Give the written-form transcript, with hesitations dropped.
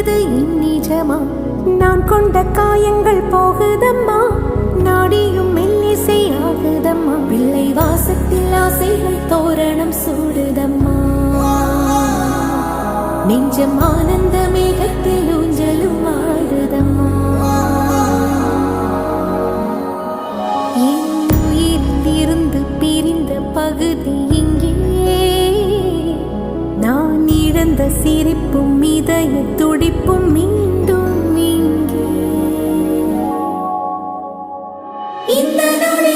என்பது நிஜமா? நான் கொண்ட காயங்கள் போகுதம்மா, நாடியும் மெல்லிசை ஆகுதம்மா. பிள்ளை வாசத்தில் ஆசைகள் தோரணம் சூடுதம்மா, நெஞ்சம் ஆனந்த மேகத்தில் ஊஞ்சலும் ஆடுதம்மா. என் உயிரிலிருந்து பிரிந்த பகுதி இங்கே, நான் இழந்த சிரிப்பும் இதய துடிப்பும் மீண்டும் இங்கே. இந்த நொடி